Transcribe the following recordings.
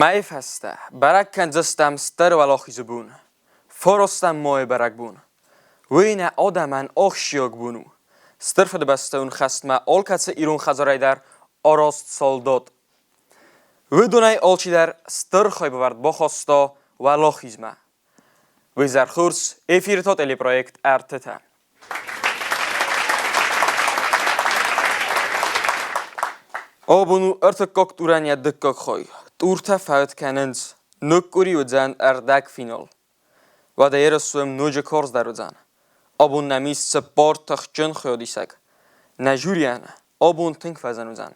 Mij feste, barak kan zestam ster walachi zebun. Forostam mooi barak bun. Wine adaman ochshiog bunu. Sterfe de besteun gast ma olkatse irun khazarei der arost soldat. We donai alchi der sterchoi beward bochosta walachizma. We zar khurs efir tot eli project erteta. Abunu ertekok urania dekkok khoi. Urta fout kenens nukuri udzan erdak final. Wat de swem noje kors dar udzan. Abun namis support tachjun khodisak. Najurian abun think fazan udzan.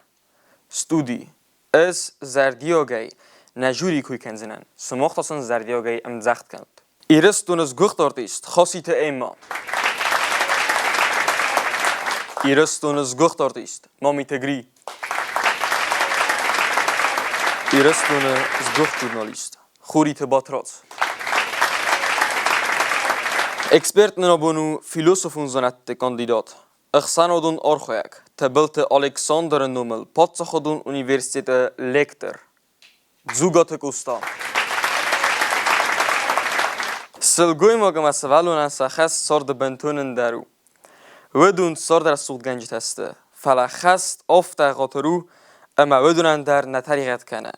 Studi is zardiogay najuri kuy kenzinan. Smochtasen zardiogay am zacht kant. Iris tunes gucht dort ist. Khosite emma. Iris tunes gucht dort ist. Mami tegri. Irestune zgochtjournalist. Khurite batrots. Experten abonu filosofun zonatte kandidat. Ihsanodun orkhoyak. Tabelte Alexander Numel. Patsachodun Universitete lektor. Zugatek usta. Selgoy magam asvalun sakhas sord bentunen daru. Wedun sord rasud ganj teste. Fala khast ofta gataru. اما بدونن در نتریقت کنه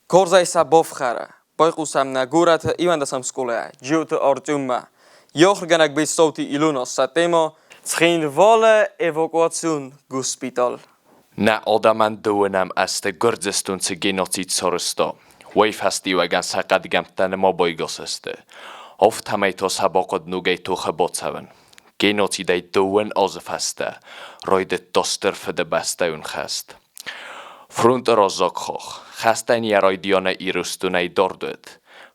کارزای سباف خره بایقوسم نگورت ایوان دستم سکوله جیوت آرتومه یاخر گنک به صوتی ایلونا ستیما تخین واله ایواکواتسیون گوسپیتال نه آدمان دوونم است گردستون چه گیناتیت سارستا ویف هستی و گن سقد گمتن ما بایگاس است افت همه تا سباقت نوگی تو خبات سون گیناتی دی دوون آزف هسته رایدت داستر فده بسته اون خست فرونت رازاک خوخ خستن یرای دیانه ایرستونه داردود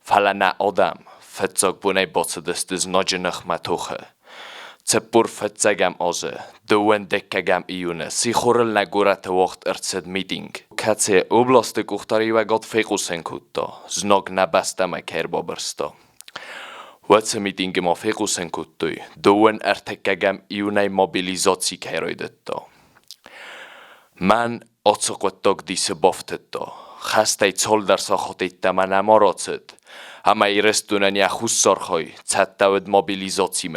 فلنه آدم فتزاک بونه باصدست از ناجنخ متوخه تپور فتزاگم آزه دوون دکگم ایونه سی خورل نگورت وقت ارتسد میدینگ کتسه اوبلاست کختاری و گاد فیقوسن کتا زناگ نبسته کر بابرستا واتس میدینگ ما فیقوسن کتوی دوون ارتکگم ایونه موبیلیزاتی کرایدتا من آتسقوتاک دیسه بافتتا خسته چال در ساخته تمن اماراتد همه ایرستونن یا خوش سرخوی چطاود موبیلیزاتی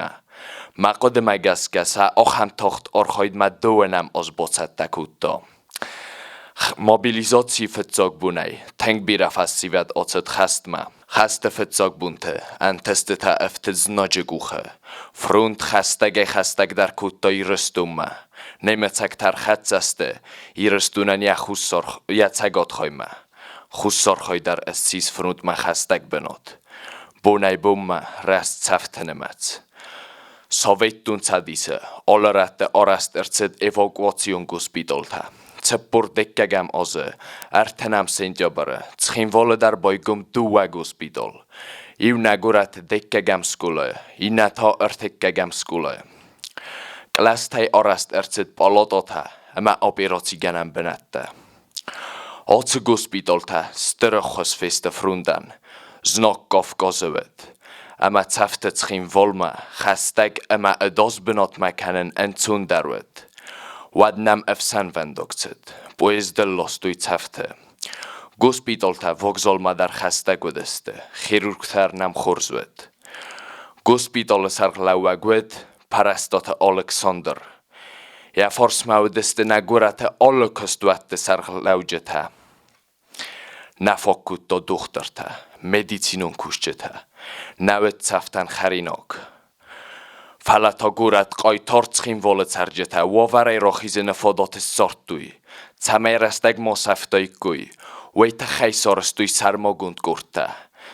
ما قدم اگس کسا آخ هم تاخت آرخاید ما دوونم از باچت تکوتا موبیلیزاتی فتزاک بونی تنگ بیرف از سیوید آتد خست ما خسته فتزاک بونته انتسته تا افتز ناجگوخه فرونت خستگ در کوتای رستوم ما نمیتک تر خط استه ایرستونن یا خوش سرخ یا تگات خواهی ما خوش سرخوی در اسیز فرونت ما خستگ بناد بونی بوم ما رست سفت نمت ساویتون تدیسه آلرات آرست ارتسد ایواکواتیون گوسپیدال تا تپور دکگم آزه ارتنم سنجا بره تخین واله در بایگم دو گوسپیدال ایو نگورت دکگم سکوله اینا تا ارتکگم سکوله کلاستای آرست ارتسد پالادات ها اما آپیراتی گنم بنده آتس گوسپیدال تا ستر خوز فیست فروندن زناک گاف گازوید اما تفت تخین والما خستگ اما اداز بنات مکنن انتون دروید ود نم افسن وندکتد بویز دل لاستوی تفته گوسپیدال تا وگزال ما در خستگ ودسته خیرورگ تر نم خورزوید گوسپیدال سرخ لوگوید پرستات الکساندر یا فارس مودسته نگورت آلکستوات سرخ لوجته نفاکوت دا دخترته مدیسینون کشته نوید تفتن خریناک فلتا گورت قایتار تخین والت سرجته وارای راخیز نفادات سارتوی تمه رستگ ما سفتای گوی ویت خیسارستوی سرما گوند گرده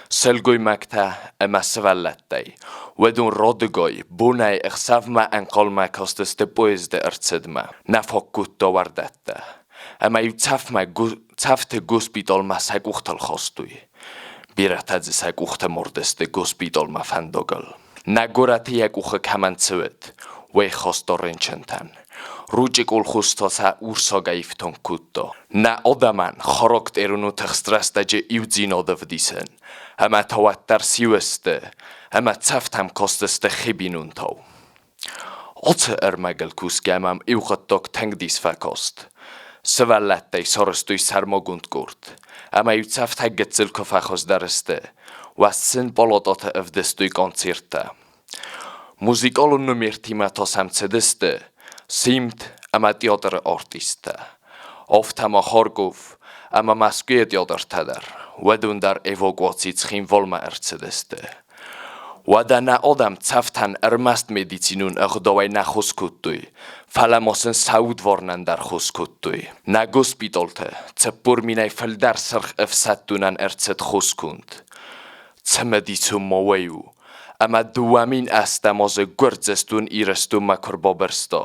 سلگوی مکته اما سولته ودون رادگای بونه اخصف ما انقال مکاستست بویزده ارتسد ما نفاکوت داوردته اما یو تفت گوسپیدال ما سگوختل خواستوی بیرتد سگوخت مردست گوسپیدال ما فنداگل نگورت یک اوخه کمند سوید وی خواست رنچنتن روچ گل خوستاسا اورسا گیفتان کتا نه آدمان خاراکت ایرونو تخسترسته جه ایوزین آدف دیسن همه تاوت در سیوسته همه تفت هم کاستسته خیبینون تاو آت ارمگل کوسگه همم ایوخت داک تنگ دیس فکاست سولت دی سارستوی سرما گوند گرد Ama ju cafta getzel kofachos dareste. Wassin polotota evdestui koncerta. Muzikolun numirtima tosam cedeste. Simt ama teatr artista. Oftama Kharkov, ama Moskva teatr tadar. Wedundar evakuatsiz xin volma ercedeste. Wadana odam caftan ermast medicinun erdowai na choskutui. Falamosen saudvornan dar choskutui. Na gospitalte, cepur minai feldar serch efsattunan ercet choskund. Cemedicum moweu, ama duamin astamoze gurdzestun irestum makorbobersto.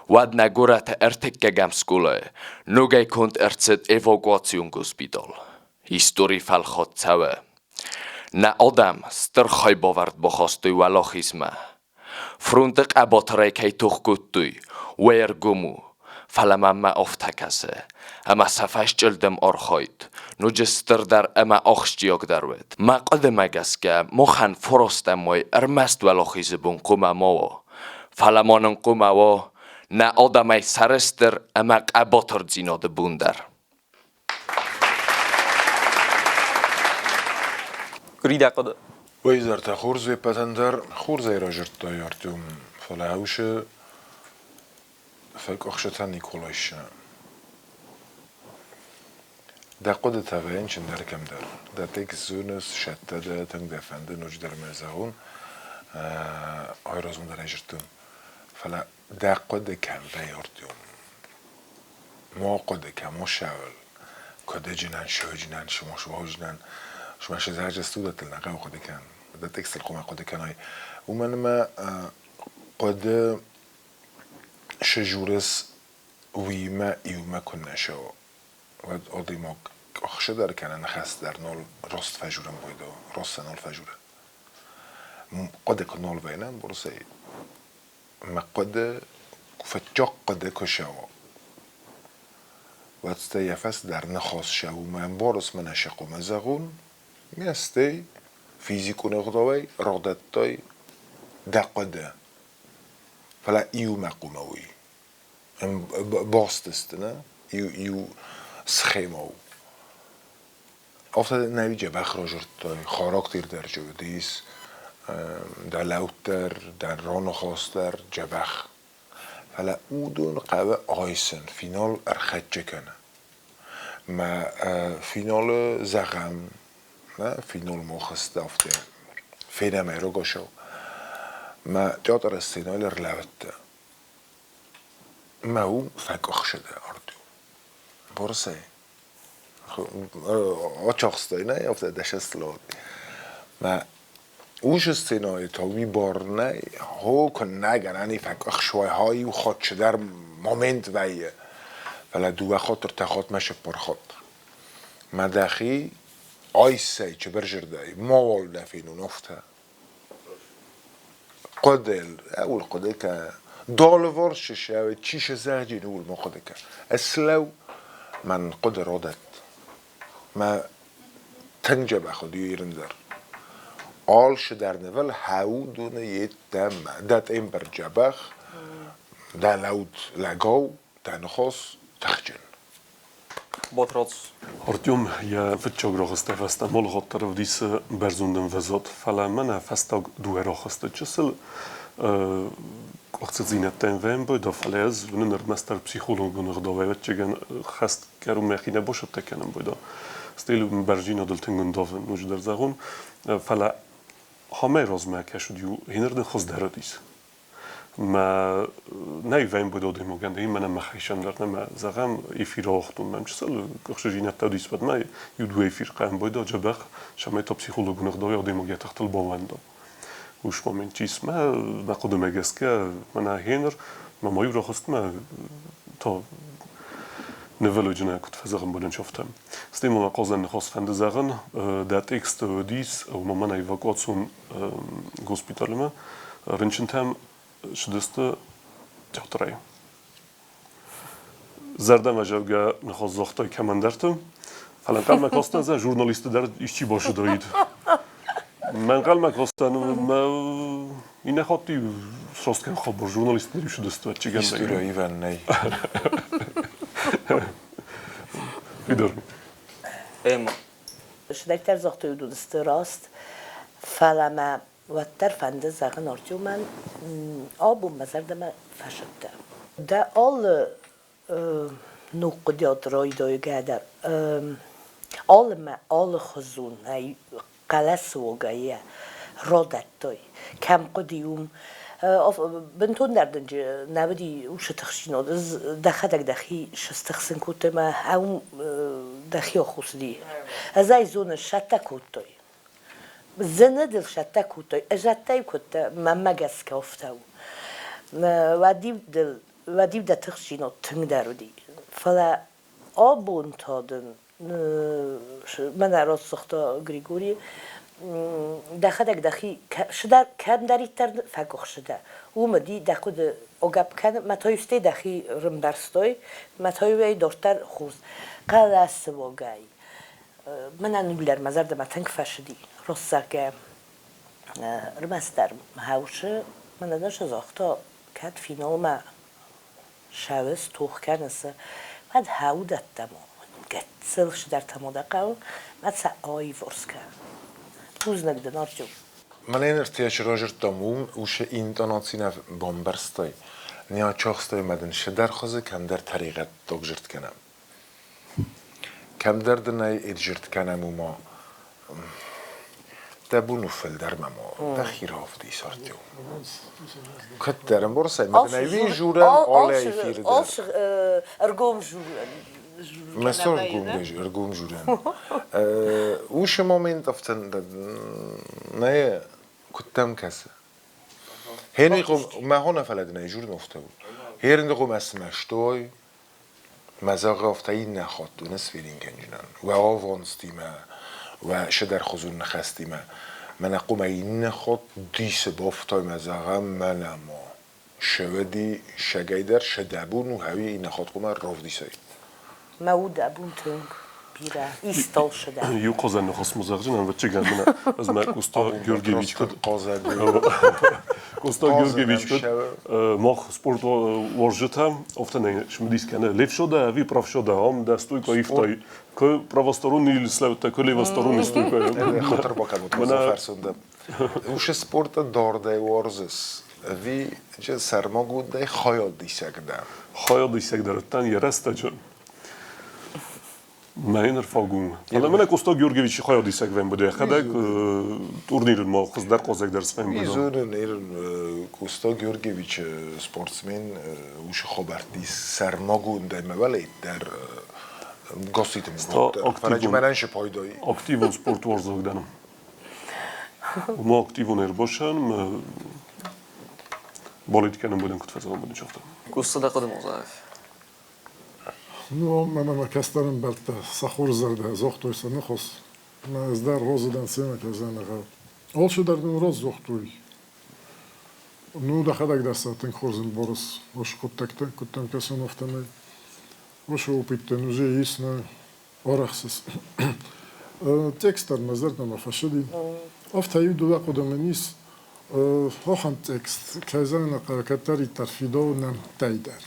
Ładna góra te ertekkegam skule, nogaj kont ercet evakuacjun gospital. Historii falchot całe. Na odam strchoj bovard bochostui walochisma. Fruntek abotrei kei tuchkutui, weer gumu. Falamamma oftakase. Ama safashcheldem orchoit. Nujister dar ama ochstiok darwet. Ma qademagaska mochan forostamoy ermast walochisbun kumamowo. Falamonon kumawo. Na odamai sarester ama qabotordzino de bundar. Grida قد ويزرت خورزي باتندر خورزي راجرت يارتوم فلاهوش فك أخشتها نيكولايش دا قد تابعين شندر كم در دا تيك زونس شتى دا تنگ دفند نوج در مزاون هاي رازون در راجرتوم فلا دا قد كم بيارتوم ما قد كم مشاول كده جنان شو جنان شما شو جنان شما شزاج استودت النقا وقد كان بدأ تكسر قوم قد كان هاي ومن ما قد شجورس ويما يوما كنا شو ود أضي ما أخش در كان نخست در نول راست فجورم بيدو راست نول فجورة قد كنول بينام برسي ما قد فتجق قد كشوا وتستيفس در نخاص شو من بارس من شقو مزغون میستی فیزیکو نقطه‌ای رادتای دقیقه فلا ایو مقوموی باستست نه ایو سخیمو افتاد نویجه بخراجرتای خاراکتر در جودیس در لوتر در ران خواستر جبخ فلا اودون قوه آیسن فینال ارخدجه کنه ما فینال زغم نه فینال مخسته افته فینا میرو گشو ما تیاتر استینال رلوته ما او فکخ شده اردو برسه آچاقسته نه افته دشست لاد ما اوش استینال تاوی بار نه هو کن نگن انی فکخ شوی هایی و خود شدر مومنت ویه ولی دو خاطر تخاط مشه پر خاطر مدخی آیسای چه برجردای مال دفینو نفته قدل اول قدل که دال ورشش او چیش زهجی نول ما قدل که اسلو من قدر عادت ما تنجه بخود یرندر آلش در نول هاو دونه یه دم دات این بر جبخ دا لود لگاو دا نخواست تخجن بطرس Artyom, ja wyciągnąłem festa molhotter w dis berzundem wezot, fala mana festa duerochaste czysel. Chcę zinet ten węby do falez, wner master psycholog nordowego, czegen hast keru mechine bosze tekenem bodo. Stylu berzino del tengundowy nuż der zarun, fala hame rozmekesz diu hinerde khosderadis. ما نيفين بدو ديموغان دي مانا ما خيشان درنا ما زغام يفير وقتون ما مشسل كخشجينا تاديس بد ما يدو يفير قام بيدو جبخ شما تو بسيخولوج نخدو ديموغان تحت البواندو وش مومنتيس ما قدم اجسكا مانا هينر ما يورو خست ما تو نفلو جنا كنت فزغم بدن شفتم ستيمو ما قوزن نخص فند زغن دا تكست ديس او ما مانا ايفاكواتسون غوسبيتالما رنشنتام شدسته تحتري زردم اجرگا نخواست زختای کماندرتم حالا قلم کاستن زن ژورنالیست در ایشی باشه دارید من قلم کاستن ما این نخواهی سراست کن خبر ژورنالیست داری شدسته چی گم هیستوریایی و نی بیدار اما Schdeckter sagt du das rast فلما وتر فنده زغن ارتیو من آبو مزرد من فشده ده آل نقدیات رای دای گدر آل ما آل خزون ای قلس وگایه رادت دای کم قدیوم بنتون دردنج نبودی وش تخشینو دخدك دخي شستخسن كوت ما هم دخي خصدي ازاي زون شتا كوتوي زندل شتا كوتوي اجتاي كوت ما مجس كوفتو وديب ده تخشینو تنگ درودي فلا آبون تادن من راست سختا گریگوری دخدك دخي شدار كان داريتر فاكوخ شدا ومدي دخد اوغاب كان ما تويستي دخي رمبرستوي ما توي دورتر خوز قلاس وغاي من انبلر مزرد ما تنك فشدي روساك رمستر هاوش من داش زاختا كات فينال ما شاوس توخ كانس بعد هاودتمو گتسل شدار تمو دقاو ما تسا آي ورسكا Uznak da narđu. من ارتياش راجر تاموم وش إنتوناتسينا بامبرستاي نيا چاخستاي مدن شدر خزه كم در طريقة تاجرت کنم كم در دنای ادجرت کنم وما دبونو فل در مما دخير هافدي سارتيو كت درم برساي مدنای وی جورن آلای فیر در Als ارگوم جورن. مسور ارگوم جورن وش مومنت افتن نه كتم كسه هني قوم ما هنا فلدنا جور نفتو هيرند قوم اسمشتوي مزاق افتای نخواد دونس فیلین کنجنن و آوانستیمه و شدر خزون نخستیمه من قوم این نخواد دیس بافتای مزاقم من اما شودی شگیدر شدبون و هوی این نخواد قوم راف دیسایی مود ابون تنگ بیره ایستال شده یو قازن نخواست مزاقجن و چه گندن از من کوستا گیورگیویچ کد کوستا گیورگیویچ کد ماخ سپورت ورژتم افتن شمدیس کنه لیف شده وی پراف شده هم دستوی که ایفتای که پراوستارون نیلسلو تا که لیوستارون نیستوی که خاطر باکم تو فرسوندم وش سپورت دارده ورزش وی چه سرما گوده خیال دیسکدم خیال دیسکدرتن یه رسته جن من رفاقوم. حالا من کوستا گیورگیویچ خیال دیسک ویم بوده. خداک تورنیر ما خود در قازک درس ویم بوده. میزون کوستا گیورگیویچ سپورتسمن وش خبرتی سرما گونده مولید در گاسیت می‌بود. فرج منش پایدایی. اکتیون سپورت ورزش دارم. ما اکتیون باشن بالید کنم بودن کت فضا بودن شفتم. قصة ده قدم وظائف Ну, мене кастерен берте сахур зерде, зохтуй се нехос. Ме здар розеден сине кезенега. Олши дерден роз зохтуй. Ну, да хадак дерса тен хорзен борос. Ош коттекте, коттен кесен офтене. Ош опитте, нуже исне орахсис. Текстер ме зерде ме фашиди. Офта юду да кодеменис. Хохан текст, кезенега каракатери тарфидо нем тейдер.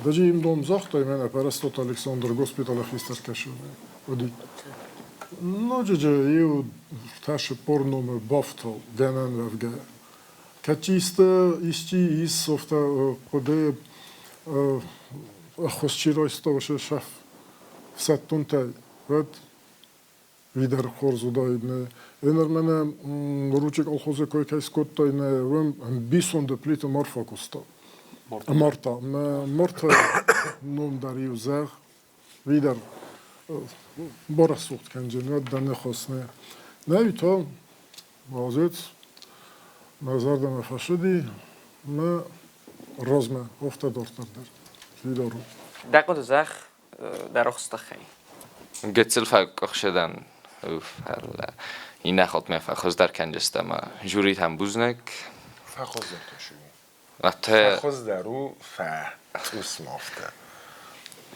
Даже им дом захтай мене перестот Александр госпиталя хистеркешо. Оди. Но же ю таше порноме бафтал денен вевге. Качисте исчи ис софта коде хосчирой стовше шеф. Сеттунте вет видер хорзудайне. Енер мене ручек алхозе кой кайскоттайне вем бison de plite morfakуста. Marta, Marta noem daar heel zeg, wie daar borst zoekt kan je niet dan niet gaan. Nee, toch? Was het? Maar zonder me fashidi, maar rozme of te doortrekken. Wie daar? ده قد زخ در اخست خی گتسل فاق شدن هلا این نخواد مفا خوز در کنجسته ما جوریت هم بوزنک فخوز داشتیم. حتی فخوز درو توس مافته.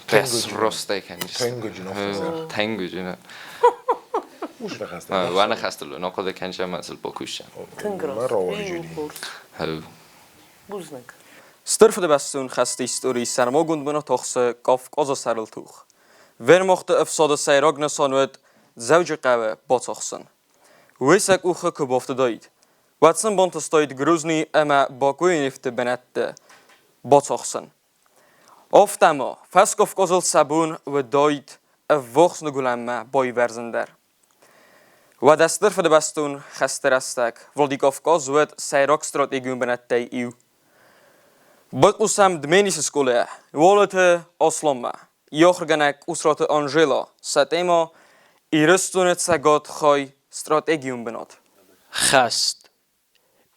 پس راسته کنجسته تنگو جنوب تنگو جنوب موش نخسته. و نخسته ناقد کنجم ازل باکوشن من راویجونی. بوزنک Styrfde bestun gest historie sarmogund bena tochse kaf koza sarl tuch. Vermochte afsode Sairogna sonwet Zauge qawe botsochsen. Wisek uche kubofte doid. Watson bonte stoid Gruzny ama Bakuinifte benette botsochsen. Oftamo, Faskov kozel sabun we doid vochsne gulamma boy verzender. Wat ester voor de bastun gesterastek, Vladikov kozwet Sairog strategium benette iu. Bot usam dmenische skole, wolete oslomma. Jorganek usrote Angelo, satemo I rustunet sagot gooi strategium benot. Gast.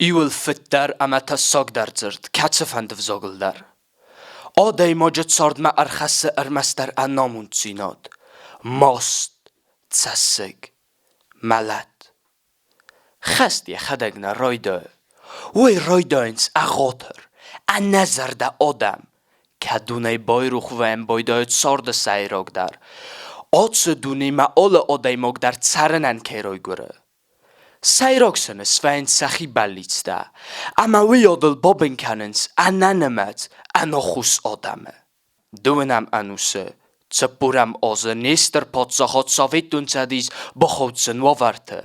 I wil fit daar ama ta sog daar zert, katse van de vzogel daar. Odei mojet sord ma archasse armaster anamund zinot. Most, tsasig, malat. Gast je khadagna roide. Oei roideins agoter. A nazar da odam. Kadunei boyruch vem boydoit sorde Sairog daar. Otse duni ma ole odei mog daar tsaranan keroi gure. Sairogsen svein sachi balitsta. Ama wi odel bobbin cannons ananemat anochus odame. Duenam anuse. Tsepuram oze nister potsachot sovitun tsadis bochotsen wovarte.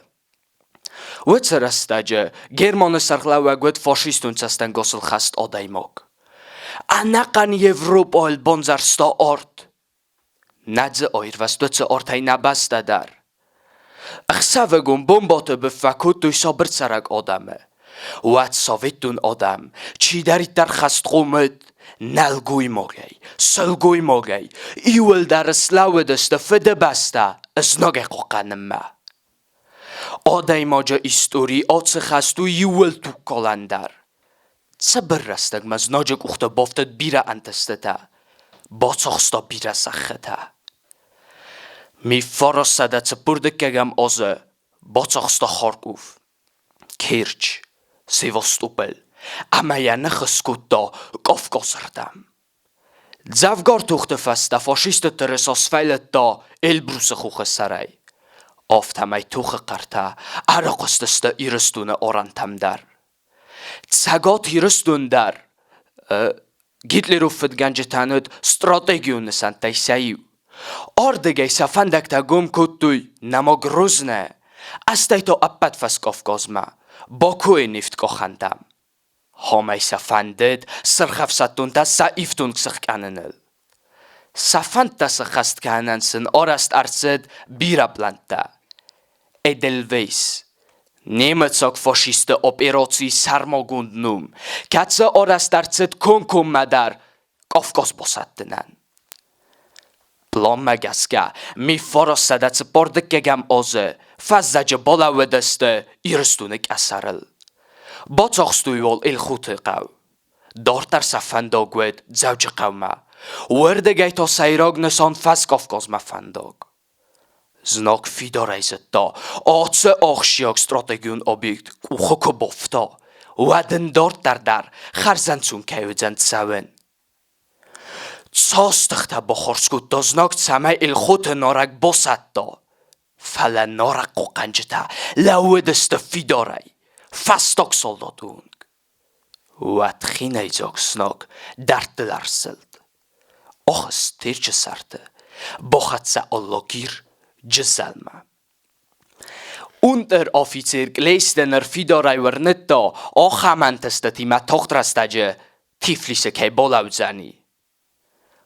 Wetser staje Germane sarglawa gut faschistun tsasten gosel khast odei mog. Anakan Evropa el bonzar sta ort. Nadze oir was tutse ort hij nabasta daar. Achsavegum bombote befakut tu sobertsarag odame. Wat sovitun odam. Chi daritar khast khomet. Nalgui mogei. Salgui mogei. Iwel dar slawe deste fede basta. Esnoge qoqanma. Odai moja isturi otse khastu iwel tu kolandar. Saberrastag maz nojek ukhta boftet bira antesteta. Botsochsta bira sacheta. Mi forosada tsepurdekegam oze. Botsochsta Kharkov. Kerch. Sevastopol. Amajana geskutta Kafkaserdam. Zavgar tuchte fasta faschiste teresos feileta Elbruse sarai. Aftamay tuche qarta araqosteste iristune orantamdar. Tsagot iristundar. Gitlerufet ganjetanet strategiune santaysaiu. Ordegay safandakta gum kuttuy namo gruzne. Astayto appat fas Kafkazma. Bakuy nift kochandam. Homay safandet sirkhafsatunta saiftun ksirkanenel. Safanta sikhast kanansin orast artsed bira planta. Edelweis. Nemetsok faschiste operatie sarmogundnum. Katse orast artsed konkum madar Kafkaz bosattenan. Plomagaska mi forosadat spordekegam oze. Fazzaje bola wedeste iristunik asarel. Botsochstuyol ilchute qaw. Dortar safandogwed zawje qawma. Werdegay to Sairog neson faz Kafkazma fandog. Znak fidorejzetta. Atse achshiak strategiun objekt kuchoko bofta. Waden dortar dar kharzantsun kayudzant sawen. Tsastachta bokhorskut do znak tsamay ilchute norak bosatta. Fala norak qoqanjita lawedeste fidoray. Fastok soldatung. Wat ginejzok snak dartelarseld. Ochs tirche sarte. Bochatsa allogir jezalma. Unteroffizier gleistener fidoray wernetta ochamantesteti ma tochtrastaje tiflise kei bolaudzani.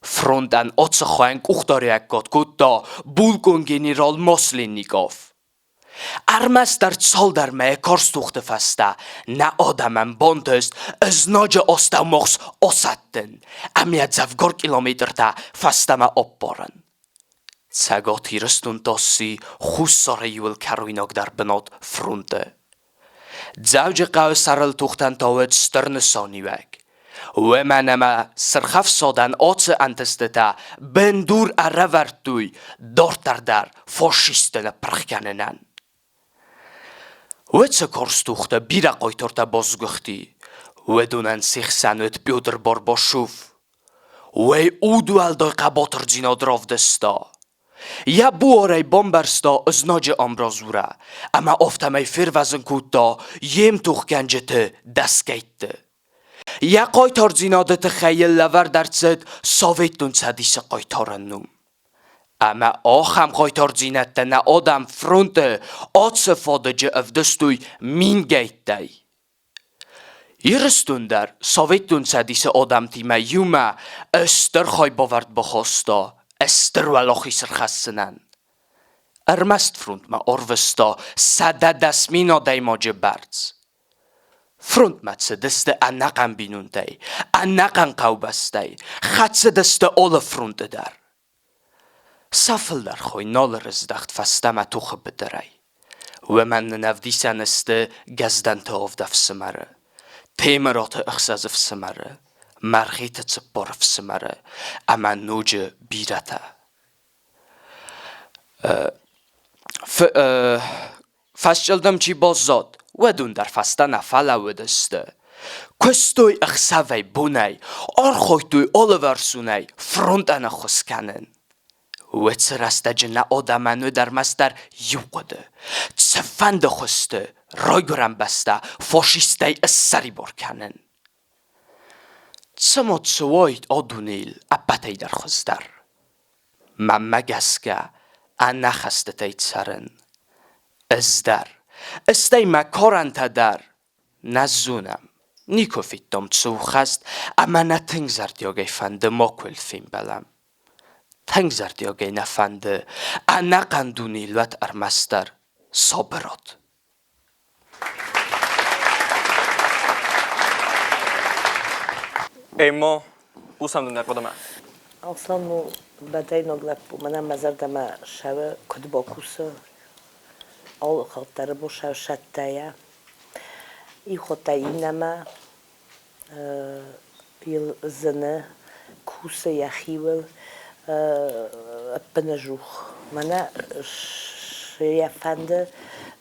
Frontan otsachwank uchtoriak kutta bulkon general Moslinnikov. Armastar soldar me korstuchte fasta, na odamam bontest, znodje ostamochs osatten, amia zavgor kilometerta fasta ma opporen. Tsagot hirstun tossi, hussore juel karuinok dar benot fronte. Zawje qau sarel tuchtan tawet sterne soniwek. Wemanama sirkhaf sodan otse antesteta, bendur aravartuy, dortardar faschistene prachkanenan. Wetse korstuchte bira qoytorta bozguchti. Wedunan sichsanet Pyotr Borbashov. We udualdoy qabotir zinodrovdesta. Ja buorej bombarsta znodje ambrazura. Ama oftamay firvazın kutta yem tuchganjete daskaytte. Ja qoytor zinodete khayel lavar dartset sovetun sadise qoytorannum. Ama åham qaytarjinatda adam fronte atsefadece evdestuy min geyttey. Irstundar Sovetun sadise adam time yuma öster haybavart behosta ester walochisr khassenen. Ermest front ma orvesta sadadas mina daimaje barts. Front matse deste anaqan binuntei, anaqan qaubastei, khatse deste alle fronte dar. Saffelder gooi nolleres dacht fastama tuche bederei. Weman navdisan este gazdante ovdaf semare. Temerate ixsazif semare. Margite tse porf semare. Ama noje birata. Fastgeldam ci bozzad. Wedun dar fastana fala wedeste. Questoi ixsavei bunei. Archoitui oliversunei. Frontana khoskanen. وترستجن آدمانو در مستر یوقده تفند خوسته رایگرم بسته فاشیسته سری برکنن تسمت سوایت آدونیل ابتی در خستر من مگسکه انا خسته تیت سرن ازدر استی مکارن تدر نزونم نیکو فیتم تسو خست اما نتنگ زرد یا گیفند ماکل فیم بلم تنگزرد یا گی نفنده انا قندونی لوت ارمستر صابرات اما اوسم دون در قدمه اصلا نو بدای نگلب بو منم مزر دم شو کد با کوسه آل خاطر بو شو شتایه ای خاطایی نما یل زنه کوسه یخیول بنجوخ منه شیفنده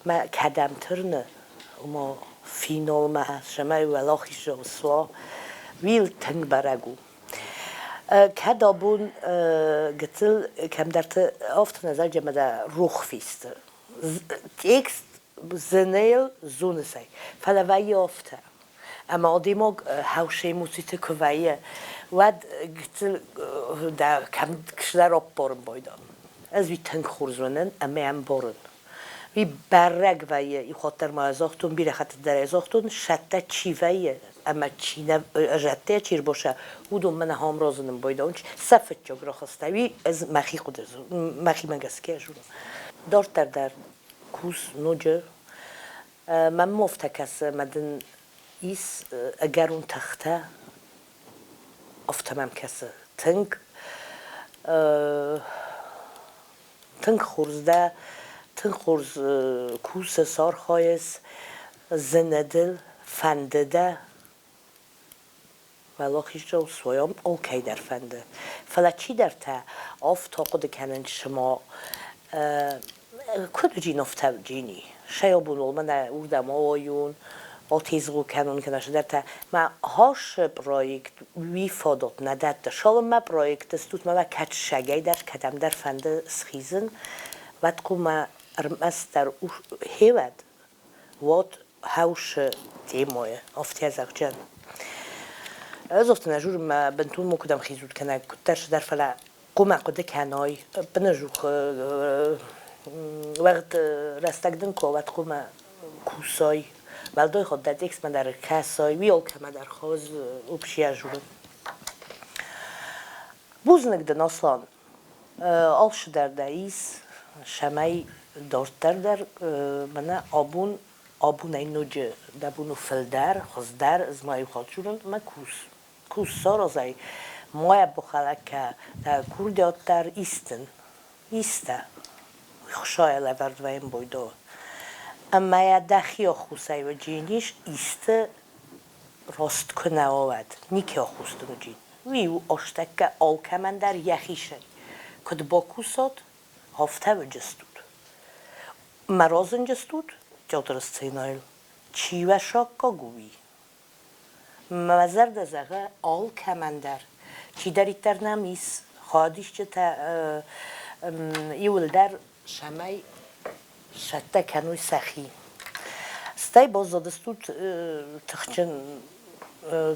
ما کدم ترنه ما فینال ما شما ولاخیش سوا ویل تنگ برگو کدابون گتل کم درت آفت نظر جمع در روخ فیست تکست زنیل زونه سی فلوی آفته اما آدیماگ هاوشه موسیقی کویه ود گتل در کم کشلر آب بارن بایدم از وی تنگ خورزونن اما هم بارن وی برگ ویه ای خاطر ما ازاختون بیره خاطر در ازاختون شده چی ویه اما چی نه جده چیر باشه اودون من هم رازنم بایدم صفت جاگر خواسته وی از مخی خود مخی من گسکه جورم دارت در کوس نوجه من مفتکس مدن ایس اگر اون تخته افتمام کسه تنگ خورزده تنگ خورز کوس سار خایز زندل فنده ولاخیش جو سویم اوکی در فنده فلا چی در تا آفتاقد کنن شما کدو جین افته جینی شیابون من اردم آیون آتیزگو کنون که نشده تا ما هاش پروژه وی فادات نداد شال ما پروژه استود ما کات شگای در کدام در فنده سخیزن وقت که ما ارمستر هیود وات هاش تیمایه آفتی از اخجان از افت نجور ما بنتون مکدام خیزود کنه کترش در فلا قوم قده کنای بنجوخ وقت رستگدن که وقت قوم کوسای ولدای خود در دیکس من در کسای ویل که من در خواز اوپشیه جورم بوز نگدن اصلا آلش در داییس شمای دارتر در من آبون اینوجه دبونو فلدر خزدر از مای خود جورم من کوس سارازای مای بخاله که در کوردیات در ایسته خوشای لورد و این بایدو اما یا دخی آخوصای و جینیش ایسته راست کنه آود نیکی آخوستن و جین ویو آشتک که آلکه من در یخیشه کد با کوسات هفته و جستود مرازن جستود جادرست سینایل چی و شاکا گوی مزر دزاقه آلکه من در چی در ایتر نمیس خواهدیش چه تا ایول در شمای شده کنوی سخی ستی باز دادستود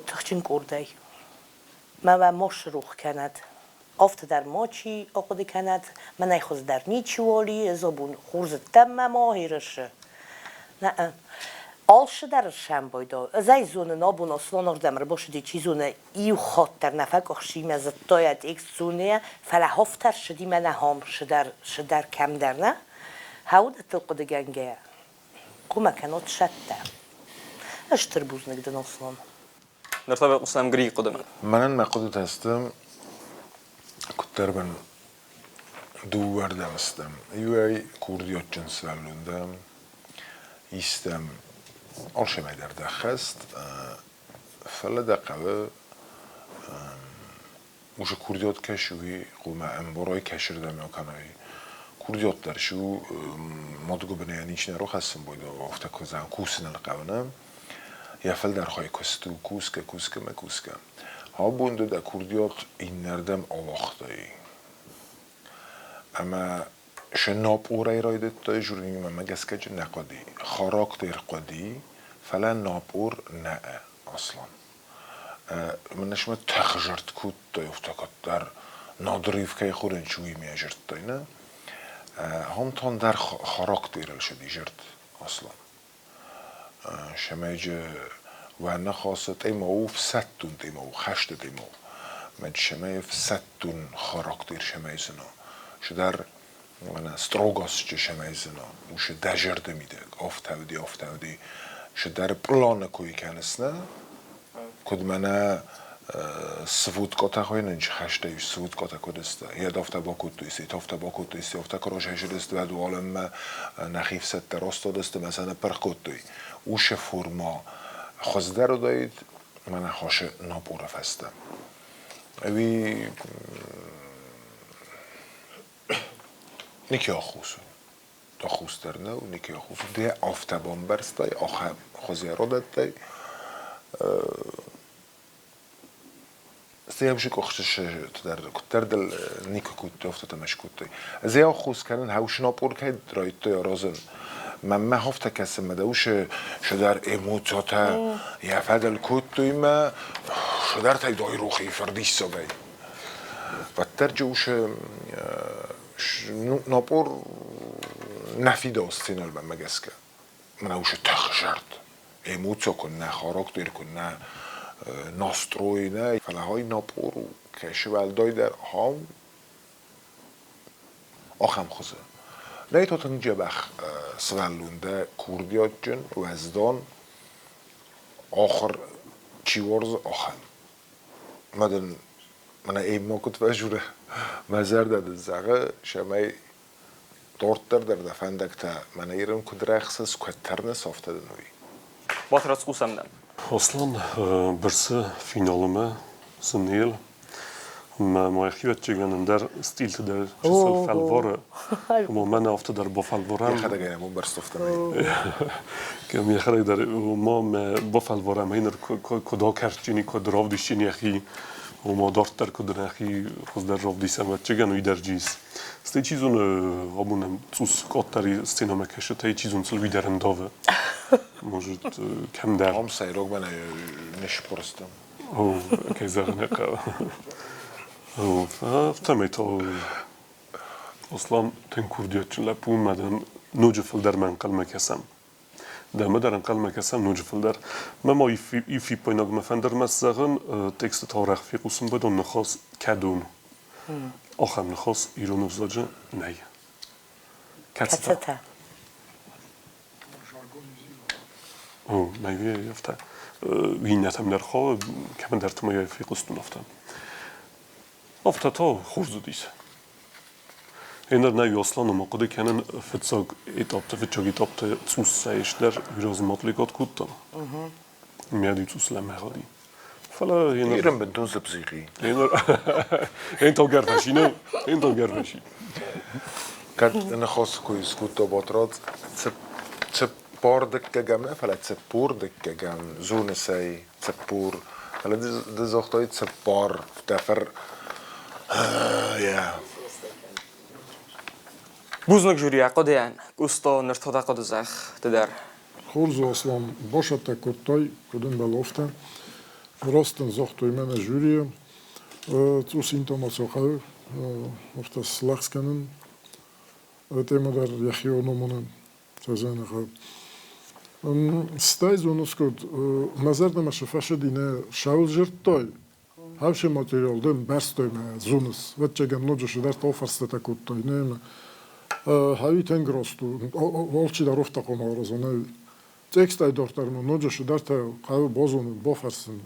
تخچین کردی ما و ماش روخ کند افت در ماچی آقود کند من ایخوز در نیچی والی زبون خورزت دم ما هیرشه نه آلش در شم بایدا ازای زونه نابون اصلا نردمر باشدی چی زونه ایو خاطر نفک اخشیم از داید ایک زونه فلحافتر شدی من هم شدر کم در نه هاود تلقد گنگه قوم کنات شده اشتر بوز نگدن اصلا نرتبط قسم گری قدمن من مقدت هستم کتر بن دو وردم هستم ایوی کوردیات جنس ولوندم ایستم آلش می در دخست فلا دقیقه موش کوردیات کشوی قوم انبارای کشردم یا کنایی کوردیات درشو مادگو بنیان ایچ نرو خستم باید افتا کزن کوسن القونم یا فل در خواهی کستو کوسکه مکوسکه ها بونده در کوردیات این نردم آواختایی اما شناب اورای رایدت تای جوری من مگسکج نقدی خاراکتر قدی فلا ناب اور نه اصلا من نشم تخجرت کود تای افتکات در نادریف که خورن چوی میجرت تای نه هم تان در خاراکتر شدی جرت اصلا شمیج و نخواست ایماو ستون ایماو خشت ایماو من شمی ستون خاراکتر شمیزنا شدر من استروگاس چه شمیزنا وش دجرد میده آفتودی شدر پلان کوی کنسنه کد من سوود کاتا خوی ننچ خشته سوود کاتا کدسته یه دافته با کدویسی تافته با کدویسی افته کراش هشدست و دو عالم نخیف ست راست دسته مثلا پر کدوی اوش فرما خزده رو داید من خوش نابوره فستم اوی نیکی آخوزو دا خوزتر نه و نیکی آخوزو ده آفتبان برست دای آخه خوزیه را داد دای استیام شو کخشش در دل نیکو کود افته تمش کود دای از یا خوز کردن هاوش نابور که درایت دای رازن من هفته کسی مدوش شدر ایموتاتا یا فدل کود دای ما شدر تای دای روخی فردیش سابای و ترجوش نابور نفی داستین البته مگسکه من اوش تخشرد ایموتسا کن نه خاراک دیر کن نه ناستروی نه فلهای نابور که شوال دای در هام آخم خوزه نه تا تنجا بخ سوالونده کوردیات جن وزدان آخر چیورز آخم مدن من ایما کت وجوره مزر داد زغه شمای دورتر در دفندک تا من ایرم کد رخص کترن سافته دنوی باترات قسم دم اصلا برسه فینالمه سنیل ما اخیوت چگانم در استیل در جسل فلواره و من افته در با فلوارم یه خدا گیم برستفتم که می خدا در ما با فلوارم اینر کدا کرچینی کد راو دیشینی اخی و ما دارت در کدن اخی خود در راو دیسم و چگانوی در جیس ستی چیزون آبونم توس کاتری استینامه کشه تای چیزون سلوی در انداوه موجود کم در هم سیروگ من نش پرستم او که زغنقه او فتمیتا اصلا تن کوردیات چون لپون مدن نوجفل در من قلم کسم در مدرن قلم کسم نوجفل در ما یفی پایناگ مفندر مسزغن تکست تاریخ فی قسم بدون نخواست کدون آخر نخواست ایران وزاجه نه کتسته او نایوی یافته وینتم در خواه که من در تمایه فی قسطون افتم افته تا خورزو دیسه اینر نایوی اصلا نماقده کنن فتساگ ایتابته فتساگ ایتابته تسوس سایش در ویراز مطلقات کود دارم میادی تسوس لمهادی فلا اینر ایرم بنتون سبزیقی این تا گرفشی نه این تا گرفشی کد نخواست کویس کود تا باترات پار دکه گم نه فلا پور دکه گم زون سی پور فلا دزاختای پار دفر یا بوزنک جوری عقدیان گوستا نرتدا قد زخ تدر خورزو اصلا باشه تا کتای کدوم بالافته راستن زخت توی من جوری zu Sintomationen, auf das Lachskennen, Thema der Regionen, zu sein. Stai zonuskod, mazarda ma shafasha dine shaul jirtoy. Havše materiál den berstojme zunus. Vetčegem nođe šedar to ofarste tako to ne. Havi ten grostu. Olči da rofta kono rozone. Tekstaj dortarno nođe šedar te kavu bozunu bofarsen.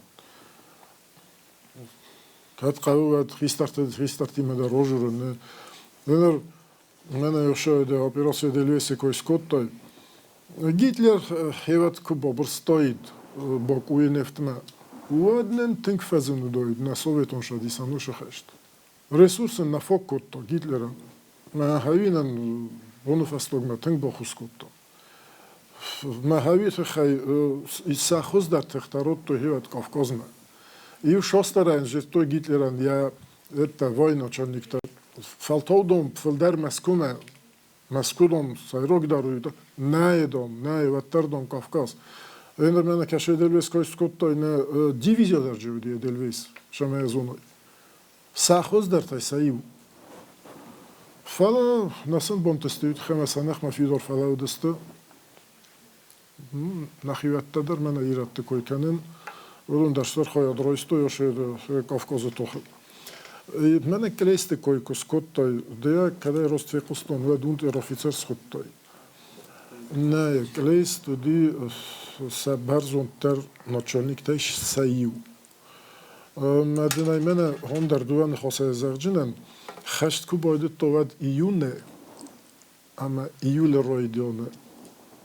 Kad kavu at histarte me da rožuru ne. Dener mene još da operacija deluje koji skottoj. Гитлер хеват ку бобр стоит бок уи нефтма. Уаднен тинк фазену доид на Советон шадисану шахешт. Ресурсен на фоккотто Гитлера. На хавинан вонуфастогна тинк бохускотто. На хавите хай исахуз дар техтаротто хеват Кавказна. И в шостарен жертой Гитлеран я это военачальник фалтодом филдер маскуна Маскудом сайрок даруйда, не ваттардом Кавказ. Ендер мене кеше делвес кой скоттой не дивизия даржевди делвес, шаме зоной. Сахоз дар тай саив. Фала насен бонтестует хемесанах мафидор фала удесте. Нахиватта дар мене иратте кой канен. Урун дарштар хоя дройсто yoше Кавказы тохы. Мене клейсте кой скоттой, да къде роствекостон вед унтер-офицер скоттой. Не, клейсте ди се барзон тер начальник теш саив. Мединай мене хондер дуан хосе зерджинен, хешт ку бойдет то вед июне, ама июле ройдионе.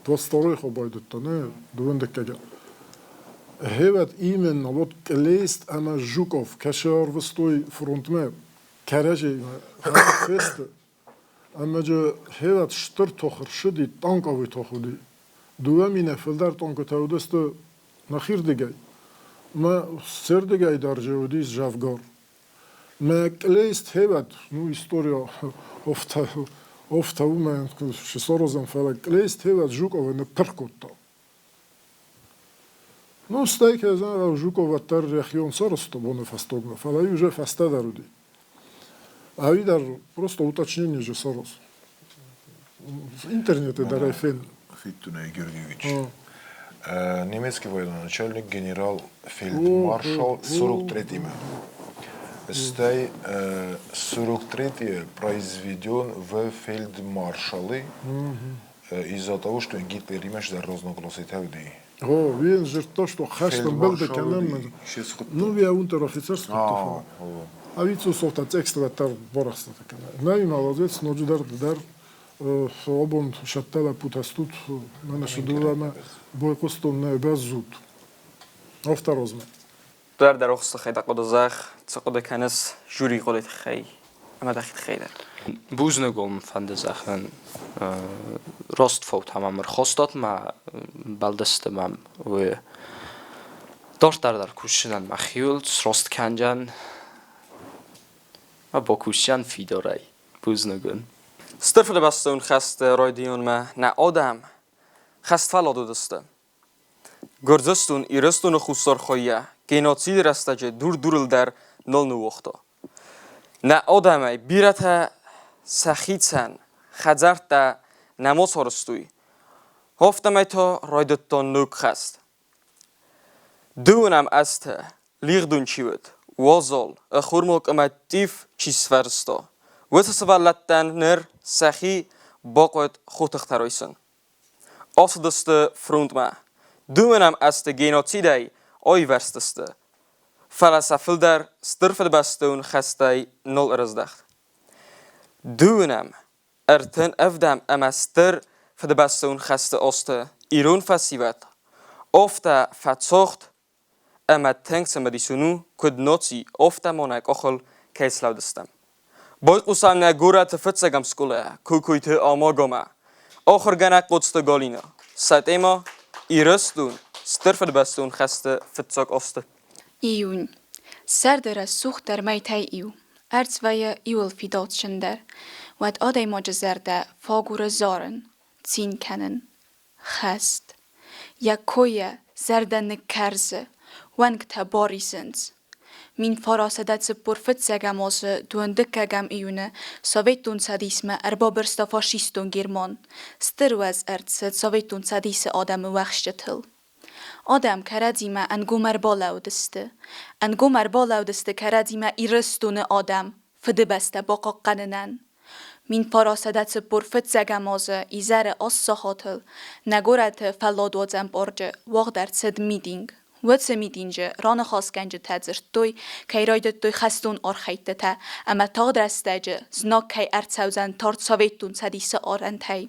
22 хо бойдет то, не, дуан декега. Hevat imen alot leest ama Zhukov, kashar vstoy frontme, karaje feste. Ama je hevat shtur tokhir shidi tankovi tokhudi. Duamine fildar tanko tawdeste nakhir digay. Ma ser digay dar jevdis javgar. Ma leest hevat nu historia ofta uma shisorozan falak leest hevat Zhukov ne perkotta. Ну, стайка, знаю, Жукова тар регион соросто боне фастогна, фала и уже фаста даруди. А видар просто уточнение же сорос. В интернете дарай фен. Фиттуне Георгиевич. Немецкий военачальник генерал фельдмаршал 43-ме. Стай 43-й произведен в фельдмаршалы из-за того, что Гитлер имеет разногласия тавди. О, вие жерто што хашдан бил да канем. Ну вие унтер-офицер скотто. А вицу солта текстове тар борахста така. Нај молодец, ноđu дар обон шаттала путастут, мене шедуваме бойкостон не без зуд. Офтарозме. در رخصت خیلی قد زخ تقد کنس جوری قلت خی اما دخیت خیلی Buznegom van de zaken rostfout hammer khostat ma baldeste mam we dortar kushinan ma khiult rost kanjan ma bokushan fidoray buznegun سترف لبستون خست رایدیون ما نه آدم خست فلادو دسته گرزستون ایرستون خوستار خویه گیناتسیل رستجه دور در نل نوختا نه آدمه بیرته سخیتسن خزرت ده نماز هرستوی هفتمه تا رایدتان نوک خست دونم است لیغدون چیود وازال اخورموک اما دیف چیز فرستا و تسوالتن نر سخی باقوید خود اخترایسن آسدست فرونت ما دونم است گیناتیدی آی ورستسته فلسفل در سترفل بستون خسته نل ارزدخت دونم ارتن افدم امستر فد بستون خسته آسته ایرون فسیوت افته فتساخت اما تنگس مدیسونو کد ناتی افته مانک آخل کیسلاو دستم باید قسم نگوره تفتسگم سکوله کوکویت آماگامه آخر گنک قدست گالینا سایت ایما ایرستون سترفل بستون خسته فتساک آسته ایون سردر سوخت در میتای ایو ارزوی ایول فیدات شندر و اد آدای ماجزرده فاگور زارن تین کنن خست یا کویه زردن کرزه ونگ تا باریسنز min farasadac porfetsegamos duandekagam iune Sovjetun sadisme erbabirsta fascistun German sterwaz ertset Sovjetun sadise adam wachshtetil. Adam karadzima angumar balaudiste. Angumar balaudiste karadzima irstune Adam fdebeste baqaqqanenan. Min farasadac porfetsegamos izare assahatil nagorat falladwazam borge wagdartsed meeting. وقت میدینجه ران خاص گنج تزرت توی که رایدت توی خستون آرخیت تا اما تا درستجه زناک که ارتسوزن تارت سویتون سدیس آرنتای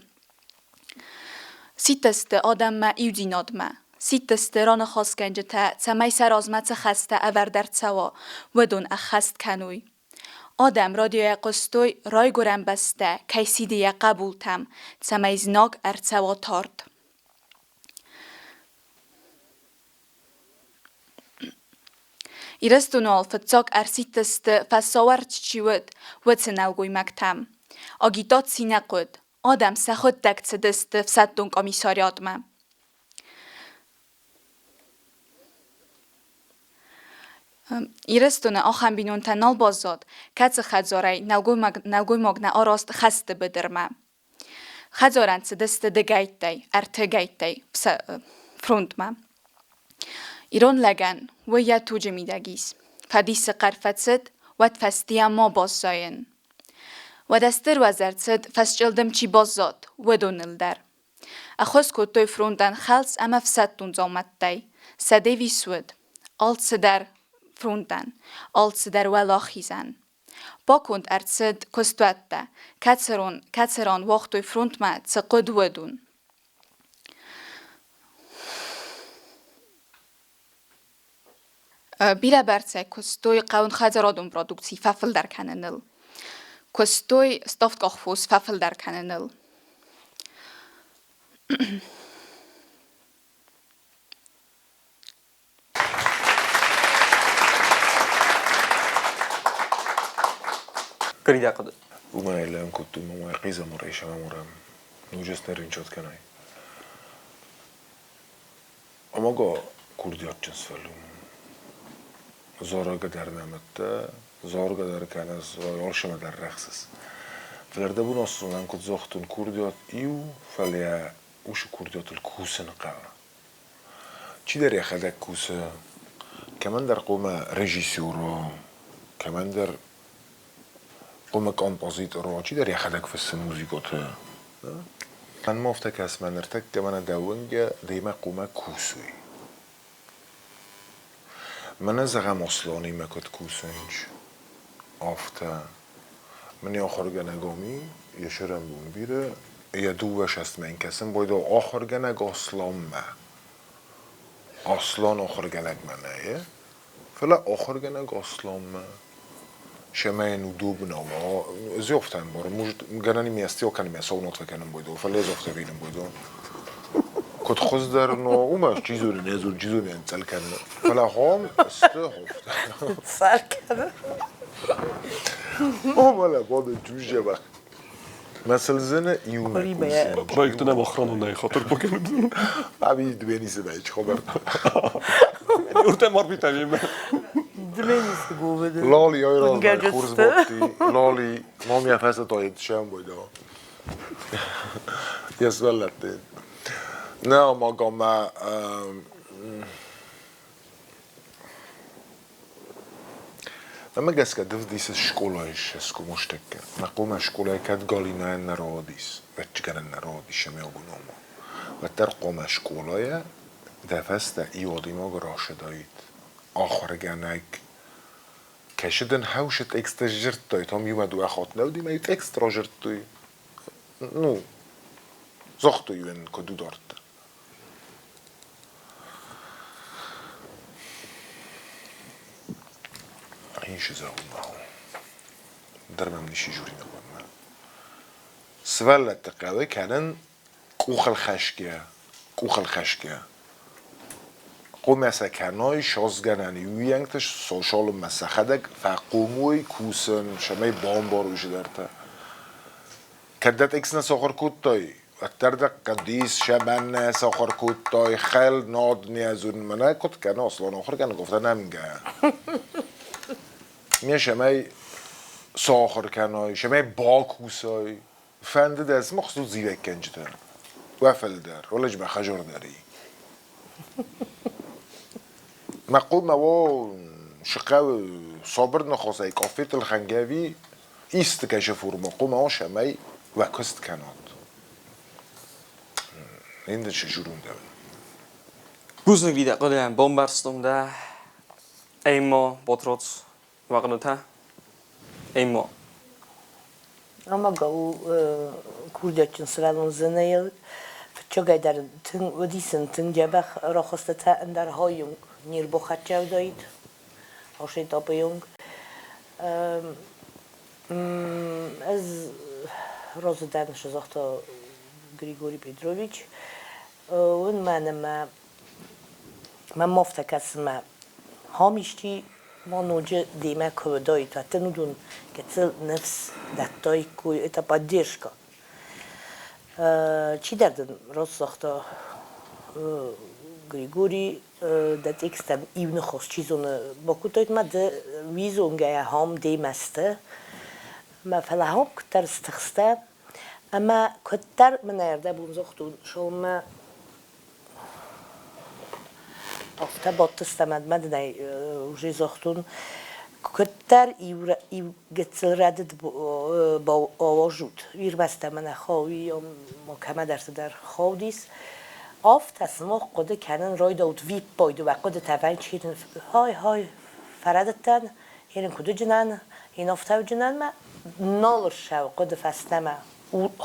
سیتست آدم ما ایودیناد ما سیتست ران خاص گنج تا تمی سرازمت خسته اور در تسوا ودون اخست کنوی آدم رادیوی قستوی رای گرم بسته که سیدی قبول تم تمی زناک ارتسوا تارت Irastunol fatsak arsitest fasawart chiwed wetsenaugoy maktam. Agitat sinaqod. Adam sakhod taktsedest fsaddun komissariatma. Irastuna axam binun tanal bazad. Katse khadzaray naugoy magna arast khaste bederma. Khadzaran tsedest de gaittay, arte gaittay frontma. ایران لگن و یا توجه میدگیس. فدیس قرفتسد و تفستیا ما بازاین. و دستر وزرتسد فسجلدم چی بازاد و دونل در. اخوز که توی فروندن خلص اما فسدتون زامت دی. سده ویسود. آلت سدر فروندن. آلت سدر ولاخیزن. با کند ارتسد کستوت ده. کتسران وقت توی فروند ما تسقد و دون. بیره برسه کستوی قون خزرادون پرودکسی ففل در کننل. کستوی استافت قخفوس ففل در کننل. قریده قدر وما إلا كنت ما قيزة مريشة ما مرام نوجس نرينشات كناي أما قا كرديات جنس فلوم زارا قدر نمته زار قدر كناز يارش ما در رخصس فلرده بون أصلا كنت زاختن كرديات إيو فليا وش كرديات الكوسن قا چی در يخدك كوسة كمان در قوم ريجيسيورا كمان در قوم كومبوزيتور چی در يخدك في السموزيكوت من ما افتكاس من ارتك كمان داونجا ديما قوم كوسوي من زغم اصلانی مکت کوسنج آفته من آخر نگامی یه شرم بون بیره یه دو وش است من کسیم باید آخر نگ اصلان ما اصلان آخر نگ منه یه فلا آخر نگ اصلان ما شما نو دو بناوا زیافتن باره گنانی میستی و کنی میستی و نطفه کنم باید فلا زیافته بینم باید كنت خذ در نو وما چیزوری نزور چیزوری انتل کنه فلا هم استهفت سر کنه مالا بعد جوجه وقت مثل زن ایومه کوسه projektu nema ochranu najchotor pokynął. Abi dvění se neč chober. Urte morbita víme. دمینی سگوبده Lali ojra kurz bokti. Lali mám já fest to jít šem bojda. Jes vellettin. Ne magam ma لما جالس كدف ديس الشكولة إيش اسكو مشتكى نقوم الشكولة كات قالينا النراديس بتشكل النراديس شمي أبونوما وترقم الشكولة دفست إيوادي ما جراش دايت آخر جانك كشدن هوشت إكسترا جرتوي هم يوم دو أخوات نودي ما يت إكسترا جرتوي نو زختو يوين كدو دارت اینش زاویه درمم نشی جوری نبود سوالت تقوی کنن کوخل خشکه قوم مسکنای شازگنانی وینگتش سوشال مسخدک فقوموی کوسن شمای باروش درته کدت اکسن ساخر کودتای وقتردق قدیس شبن ساخر کودتای خل ناد نیازون منه کد کنه اصلا آخر کنه گفته نمیگه میه شمای ساخر کنای شمای باکوسای فنده دست مخصوص زیرک کنجتن وفل در ولج بخجر داری مقوم و شقاو صابر نخوصي كافيت الخنجاوي إيست كشفور مقوم أو شماي وكست كانت عندنا شجرون ده Guznik die dat een bombarstom daar. Eenmaal botrots. Waar het hè? Eenmaal. Ama gavu kurdacın sıralın zınayı çok eder tın ödisin tın cebah rahosta ta ender hayung nir bohat cevdaydı. Hoşet tapayung. Az rozadan şazakta Grigori Petrovic. اون من مفتکسم همیشتی ما نوجه دیمه کودایی تا تنودون که تل نفس دتای کوی اتا پادیش کن چی دردن راست ساختا گریگوری دت اکستم ایون خوش چیزون با کودایت ما ده ویزونگه هم دیمسته ما فلا هم کتر استخسته اما کتر من ارده بونزاختون شما Ofta bottestamad madnai уже zohtun كتر يقتلرد باوجود ويربست من خاوي يوم مكمل در خودیس آفت اسمه قد کنن رای داد ویپ باید و قد تفعیل چیرن های فردتن یعنی کدو جنن این آفت جنن ما نال شو قد فستمه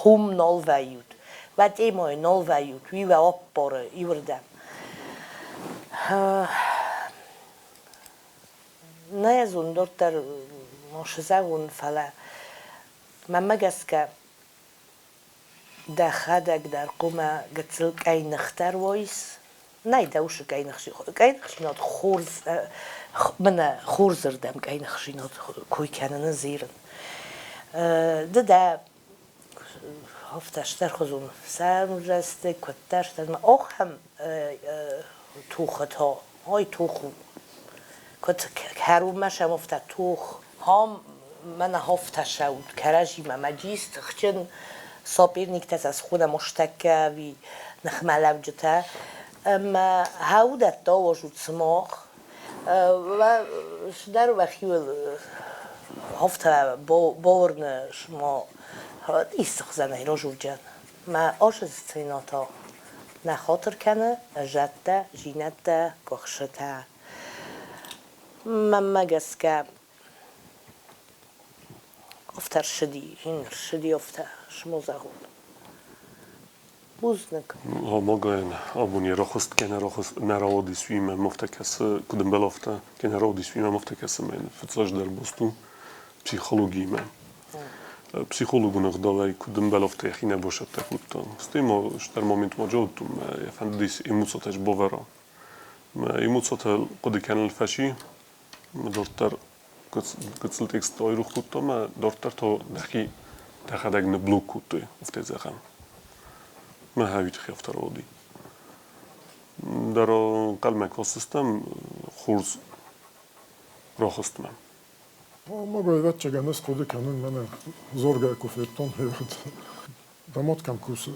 هم نال ویود و دیمای نال ویود وی و آب باره ایوردم نه از اون دور در مشزگون فلا من مگس که دخدک در قوم گتل کای نختر وایس نه دوش کای نخشینات خورز من خورزردم کای نخشینات کوی کنن زیرن ده هفتش در خزون سر رسته کترش در من آخ هم توخت ها های توخو کت کروم مشم افت توخ هم من هفته شود کرجی مجیست خچن صابیر نیکت از خودم مشتکه وی نخملم جته اما هودت دا وجود سماخ و در وقتی هفته باورن شما ایست خزنه را جوجن ما آش استیناتا نخاطر کنه جده جینده گخشته من مگس که افتر شدی این شدی افتر شما زهود بوز نکن Mogę obunie rochost kena rochost narodi swima moftakas kudem belofta kena narodi swima moftakas men coś der bostu psychologii men psychologu nagdalej kudem belofta khina boshat takut stimo shtar moment موجودتم يفنديس emocotes bovero emocotel qod kan الفاشي دورتر قتل تكست أي روح كتو ما دورتر تو دخي دخدك نبلوك كتو افتزاخم ما هاوي تخي افترودي درو قلمك وسيستم خورز راخست من ما باید چه گنس خودی کنن من زورگای کوفتون هیود داماد کم کوسه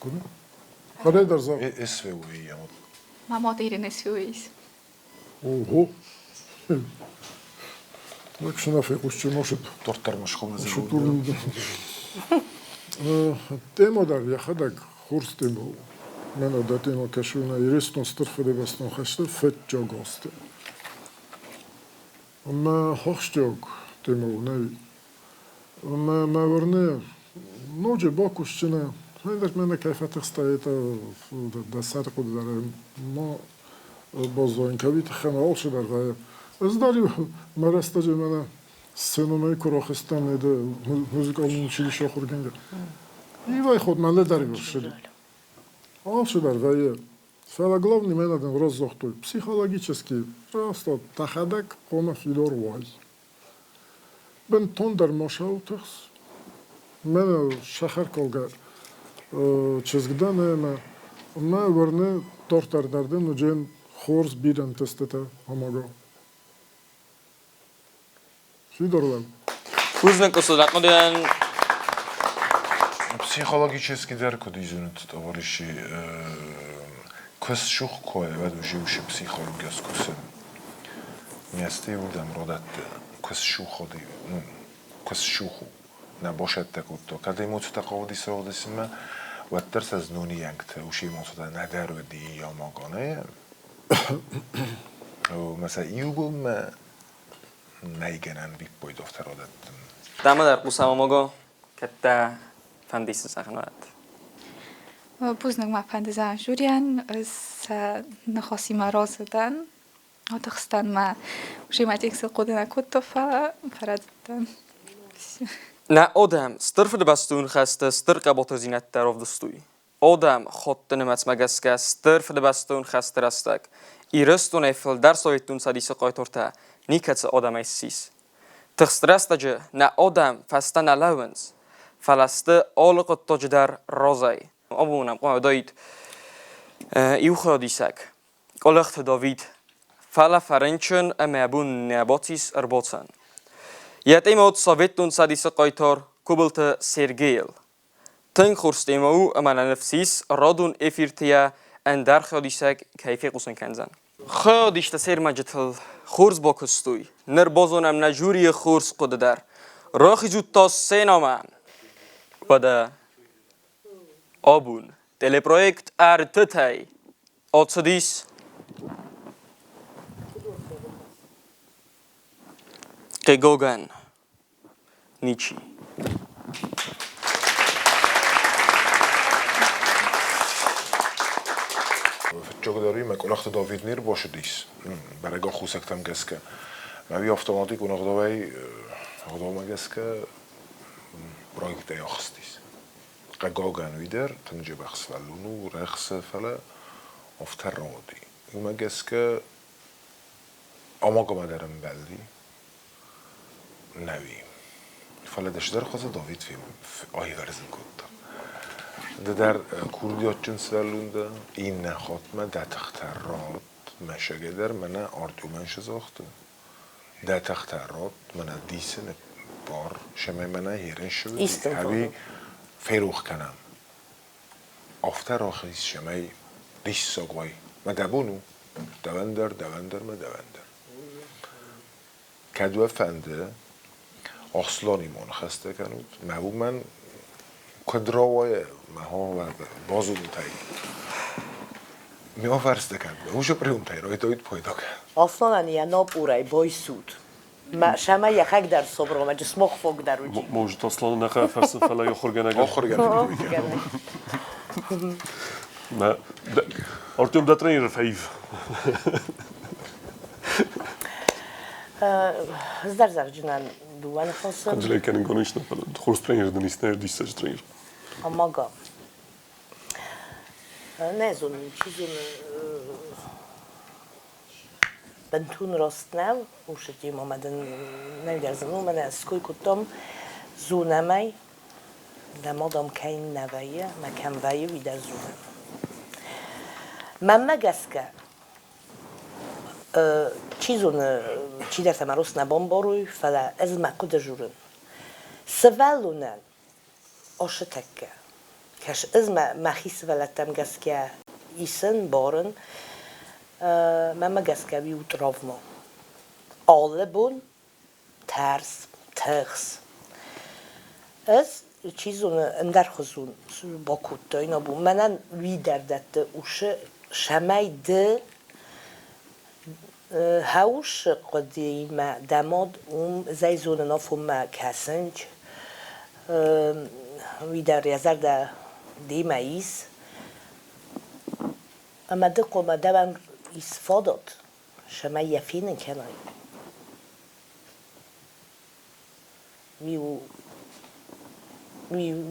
کنه خاله در زار اسفوی یا Mamma Irene Suis. اوه لكش نافي قش نوشب دورتر مشخوم شطور تيمو دار يخدك خورس تيمو من دا تيمو كشونا يرستون سترفه دي بستون خشته فت جاگاسته اما خوش جاگ تيمو نوي ما ورنه نوجه باكوش چنه من کیفیت تخستایتا دستر خود داره ما بازوین کبیت خنال شده در از داری مرسته من سینمای کراخستان نیده موزیکال چیلی شاخور گنگه ایوای خود من لداری برشدی آل شده در فعلا главный من один раз захтой психологически просто тахадак قوم филор вай бен тон дар машаутас мен шахар колгар چیزگدن ما ورنه دورتر دردن و جن خورس بیرن تستته هماگا چی دارم؟ Uznek osudakmadan Психологически дерко дизунут товарищи кос шух кое веду уши психология скусен. Месте удам родат кос шуходи, кос шуху набошет такутто. Когда ему такого сродисме, ваттерс аз нуни янгте уши ему сюда надаруди я могоне. Mesela iubum neigenan vippoid oftarodat. dama dar qusamamogo katta fandisi sahnat. بوزنك مع فاندزان جوريان از نخواستي مرازدن هتخستن ما وشي ما تيكسل قدنا كتفا فرددن Na Adam styrfy de bastun geste styrka botozinet daarof de stoei. Adam godtene met magaska styrfy de bastun geste rastak. I rustun efel daar soitun sadise qoitorta niketse Adam sis. Tixstrastaje na Adam fastan allowance. Falaste alqot tojdar rozai. Abunam qoidait iu khodisak. Qolagt David fala farenchen amabun nabatis erbotsan. Yetimout Sovjetun sadise qoitor kubelte Sergeel. Ten khurstemo amana nafsis radun efirtia en dar khodisak kayfi qusan kanzan. Khodish tasir majtel khurs bokustui. Nerbozonam najuri khurs qudadar. Rakhijut tas senaman. Wada abun teleprojekt artetay. Otsadis Gegogan Nietzsche. جوگداری مکانخت داوید نیر باشه دیس. برای گاه خوسکتم گسکه. مبی автоматик унагдавай خدام گسکه پروژه یاخستیس. قگاگن ویدر تنجی بخش فلونو رخص فله افترادی. اون گسکه آماگا مدرم بلدی. نوی فلا دشدار خواست داوید فیلم آهی ورزن کد در کوردیات جنس ولونده این نخاتمه ده تخترات مشگه منه آردومنش زاخته ده تخترات منه دیسن بار شمه منه هیرن شده همی فیروخ کنم افتر آخیز شمه دیس ساگوی ما دبونو دوندر کدوه فنده آسلانی من خسته کنود مهو من کدراوای مها و بازو میتایی میها فرسته کند اوشو پریون تایی رای داید پایدا کند آسلان یا ناپورای بای سود شما یخک در صبر و جسمخ فوق در وجی موجود اصلا نخواه فرس فلا یا خورگنگه ما ارتيوم ده ترينر فايف زر جنان دوان خاصم خجلي كان نقولش نفل خورس ترينر دنيس نير ديس ترينر آماگا نه زون چیزون بنتون راست نو وشتی مامدن نمیدرزنو من اسکوی کتم زونمی دمادم کین نویه مکم ویه ویدر زونم من مگسکه چیزون چی در تمروس نبام باروی فلا از مکود جورن سوالونن آشتکه کش از مخیس ولتم گسکه ایسن بارن من گسکه بیوت راوما آله بون ترس تخس از چیزون اندر خزون با کتا اینا بون منن وی دردت اوشه شمای ده هاوش قدیمه دماد زی زون نافوم کسنج وی در یزر ده دیمه ایس اما ده قومه دبم استفادت شما یفینن کنای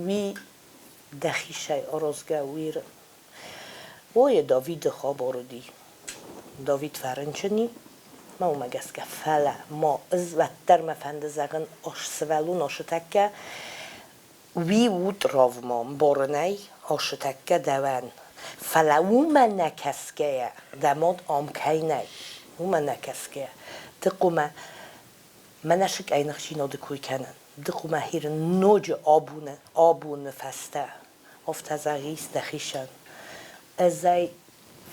وی دخیشه آرازگه ویر وای داوید خواب آردی داوید فرنچنی ما اومگست که فله ما از وقتر مفنده زغن آش سوالون آشتکه وی وود راو ما بارنی آشتکه دوان فلا او من نکسکه دماد آمکی نی او من نکسکه دقومه من اشک اینخشی ناده کوی کنن دقومه هیر نوج آبونه فسته افتزاغیس دخیشن ازای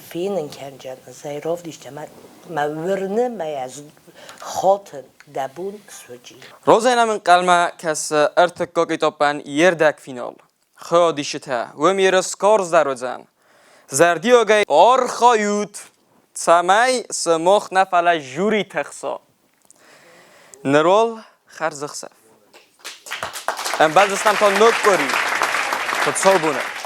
فینن کنجن ازای راف دیشته ما ورنه ما از خاطن دبون سوچی روزینا من قلمه کس ارتکا کتابن یردک فینال خادیشته و میرس کارز دروزن زردی گی خایوت سمی سمخ نفله جوری تخصا نرول خرزخ سف ام بعد استم تا نک کری خود صابونه